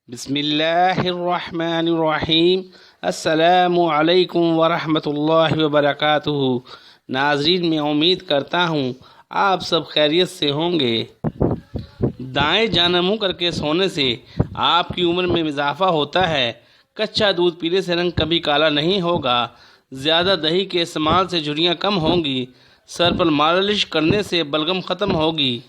بسم اللہ الرحمن الرحیم۔ السلام علیکم ورحمۃ اللہ وبرکاتہ۔ ناظرین، میں امید کرتا ہوں آپ سب خیریت سے ہوں گے۔ دائیں جانب منہ کر کے سونے سے آپ کی عمر میں اضافہ ہوتا ہے۔ کچا دودھ پینے سے رنگ کبھی کالا نہیں ہوگا۔ زیادہ دہی کے استعمال سے جھریاں کم ہوں گی۔ سر پر مالش کرنے سے بلغم ختم ہوگی۔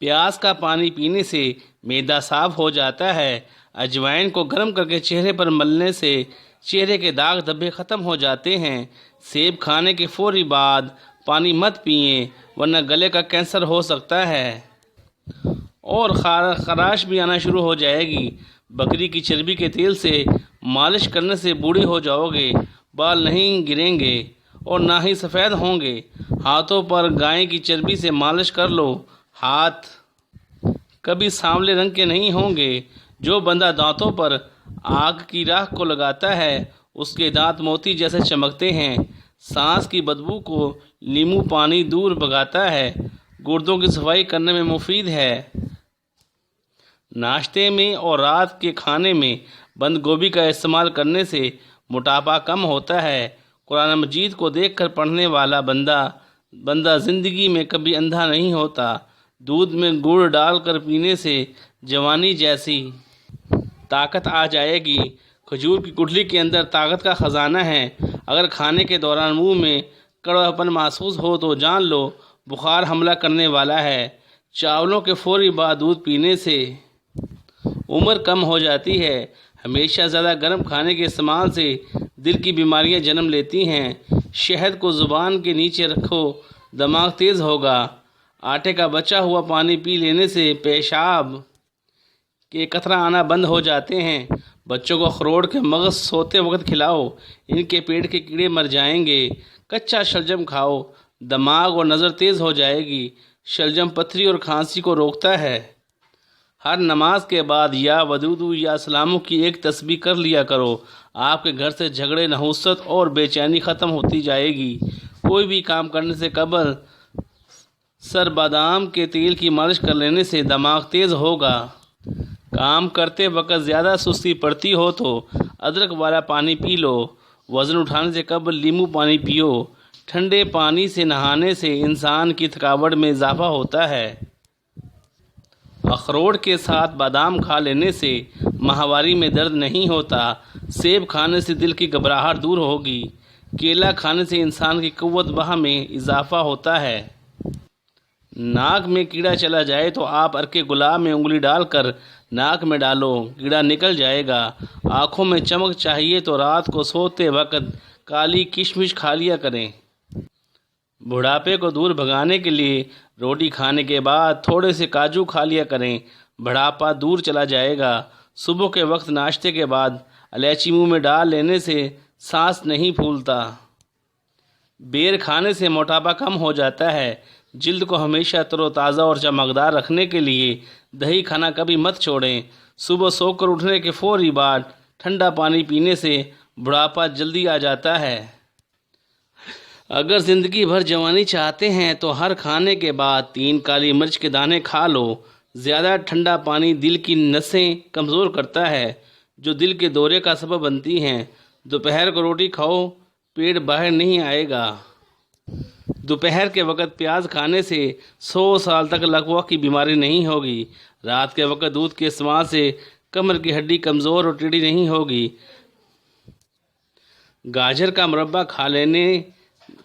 پیاز کا پانی پینے سے معدہ صاف ہو جاتا ہے۔ اجوائن کو گرم کر کے چہرے پر ملنے سے چہرے کے داغ دھبے ختم ہو جاتے ہیں۔ سیب کھانے کے فوری بعد پانی مت پئیں ورنہ گلے کا کینسر ہو سکتا ہے اور خراش بھی آنا شروع ہو جائے گی۔ بکری کی چربی کے تیل سے مالش کرنے سے بوڑھے ہو جاؤ گے۔ بال نہیں گریں گے اور نہ ہی سفید ہوں گے۔ ہاتھوں پر گائے کی چربی سے مالش کر لو۔ ہاتھ کبھی سانولے رنگ کے نہیں ہوں گے۔ جو بندہ دانتوں پر آگ کی راکھ کو لگاتا ہے اس کے دانت موتی جیسے چمکتے ہیں۔ سانس کی بدبو کو لیمو پانی دور بھگاتا ہے۔ گردوں کی صفائی کرنے میں مفید ہے۔ ناشتے میں اور رات کے کھانے میں بند گوبھی کا استعمال کرنے سے موٹاپا کم ہوتا ہے۔ قرآن مجید کو دیکھ کر پڑھنے والا بندہ زندگی میں کبھی اندھا نہیں ہوتا۔ دودھ میں گڑ ڈال کر پینے سے جوانی جیسی طاقت آ جائے گی۔ کھجور کی گٹھلی کے اندر طاقت کا خزانہ ہے۔ اگر کھانے کے دوران منہ میں کڑوا پن محسوس ہو تو جان لو بخار حملہ کرنے والا ہے۔ چاولوں کے فوری بعد دودھ پینے سے عمر کم ہو جاتی ہے۔ ہمیشہ زیادہ گرم کھانے کے استعمال سے دل کی بیماریاں جنم لیتی ہیں۔ شہد کو زبان کے نیچے رکھو، دماغ تیز ہوگا۔ آٹے کا بچا ہوا پانی پی لینے سے پیشاب کے قطرہ آنا بند ہو جاتے ہیں۔ بچوں کو اخروٹ کے مغز سوتے وقت کھلاؤ، ان کے پیٹ کے کیڑے مر جائیں گے۔ کچا شلجم کھاؤ، دماغ اور نظر تیز ہو جائے گی۔ شلجم پتھری اور کھانسی کو روکتا ہے۔ ہر نماز کے بعد یا ودودو یا سلامو کی ایک تسبیح کر لیا کرو۔ آپ کے گھر سے جھگڑے، نحوست اور بے چینی ختم ہوتی جائے گی۔ کوئی بھی کام کرنے سے قبل سر بادام کے تیل کی مالش کر لینے سے دماغ تیز ہوگا۔ کام کرتے وقت زیادہ سستی پڑتی ہو تو ادرک والا پانی پی لو۔ وزن اٹھانے سے قبل لیمو پانی پیو۔ ٹھنڈے پانی سے نہانے سے انسان کی تھکاوٹ میں اضافہ ہوتا ہے۔ اخروٹ کے ساتھ بادام کھا لینے سے ماہواری میں درد نہیں ہوتا۔ سیب کھانے سے دل کی گھبراہٹ دور ہوگی۔ کیلا کھانے سے انسان کی قوت بہا میں اضافہ ہوتا ہے۔ ناک میں کیڑا چلا جائے تو آپ ارکے گلاب میں انگلی ڈال کر ناک میں ڈالو، کیڑا نکل جائے گا۔ آنکھوں میں چمک چاہیے تو رات کو سوتے وقت کالی کشمش کھا لیا کریں۔ بڑھاپے کو دور بھگانے کے لیے روٹی کھانے کے بعد تھوڑے سے کاجو کھا لیا کریں، بڑھاپا دور چلا جائے گا۔ صبح کے وقت ناشتے کے بعد الائچی منہ میں ڈال لینے سے سانس نہیں پھولتا۔ بیر کھانے سے موٹاپا کم ہو جاتا ہے۔ جلد کو ہمیشہ تر و تازہ اور چمکدار رکھنے کے لیے دہی کھانا کبھی مت چھوڑیں۔ صبح سو کر اٹھنے کے فوری بعد ٹھنڈا پانی پینے سے بڑھاپا جلدی آ جاتا ہے۔ اگر زندگی بھر جوانی چاہتے ہیں تو ہر کھانے کے بعد 3 کالی مرچ کے دانے کھا لو۔ زیادہ ٹھنڈا پانی دل کی نسیں کمزور کرتا ہے جو دل کے دورے کا سبب بنتی ہیں۔ دوپہر کو روٹی کھاؤ، پیٹ باہر نہیں آئے گا۔ دوپہر کے وقت پیاز کھانے سے 100 سال تک لقوہ کی بیماری نہیں ہوگی۔ رات کے وقت دودھ کے استعمال سے کمر کی ہڈی کمزور اور ٹیڑھی نہیں ہوگی۔ گاجر کا مربع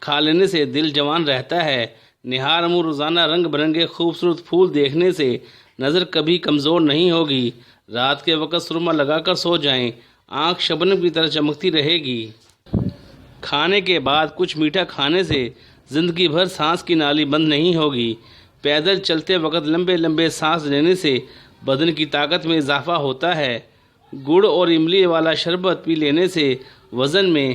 کھا لینے سے دل جوان رہتا ہے۔ نہار منہ روزانہ رنگ برنگے خوبصورت پھول دیکھنے سے نظر کبھی کمزور نہیں ہوگی۔ رات کے وقت سرما لگا کر سو جائیں، آنکھ شبنم کی طرح چمکتی رہے گی۔ کھانے کے بعد کچھ میٹھا کھانے سے زندگی بھر سانس کی نالی بند نہیں ہوگی۔ پیدل چلتے وقت لمبے لمبے سانس لینے سے بدن کی طاقت میں اضافہ ہوتا ہے۔ گڑ اور املی والا شربت پی لینے سے وزن میں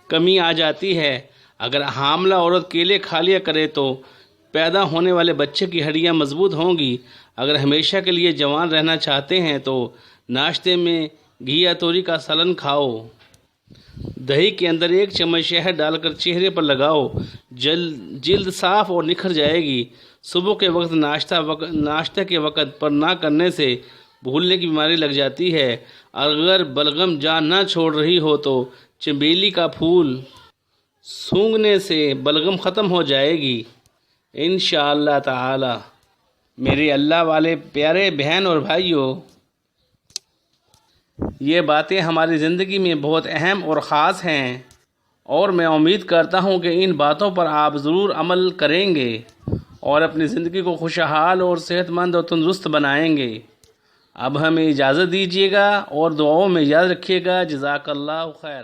کمی آ جاتی ہے۔ اگر حاملہ عورت کیلے کھا لیا کرے تو پیدا ہونے والے بچے کی ہڈیاں مضبوط ہوں گی۔ اگر ہمیشہ کے لیے جوان رہنا چاہتے ہیں تو ناشتے میں گھی یا توری کا سالن کھاؤ۔ دہی کے اندر 1 چمچ شہد ڈال کر چہرے پر لگاؤ، جلد صاف اور نکھر جائے گی۔ صبح کے وقت ناشتہ کے وقت پر نہ کرنے سے بھولنے کی بیماری لگ جاتی ہے۔ اگر بلغم جان نہ چھوڑ رہی ہو تو چنبیلی کا پھول سونگھنے سے بلغم ختم ہو جائے گی انشاءاللہ تعالی۔ میرے اللہ والے پیارے بہن اور بھائیوں، یہ باتیں ہماری زندگی میں بہت اہم اور خاص ہیں، اور میں امید کرتا ہوں کہ ان باتوں پر آپ ضرور عمل کریں گے اور اپنی زندگی کو خوشحال اور صحت مند اور تندرست بنائیں گے۔ اب ہمیں اجازت دیجیے گا اور دعاؤں میں یاد رکھیے گا۔ جزاک اللہ خیر۔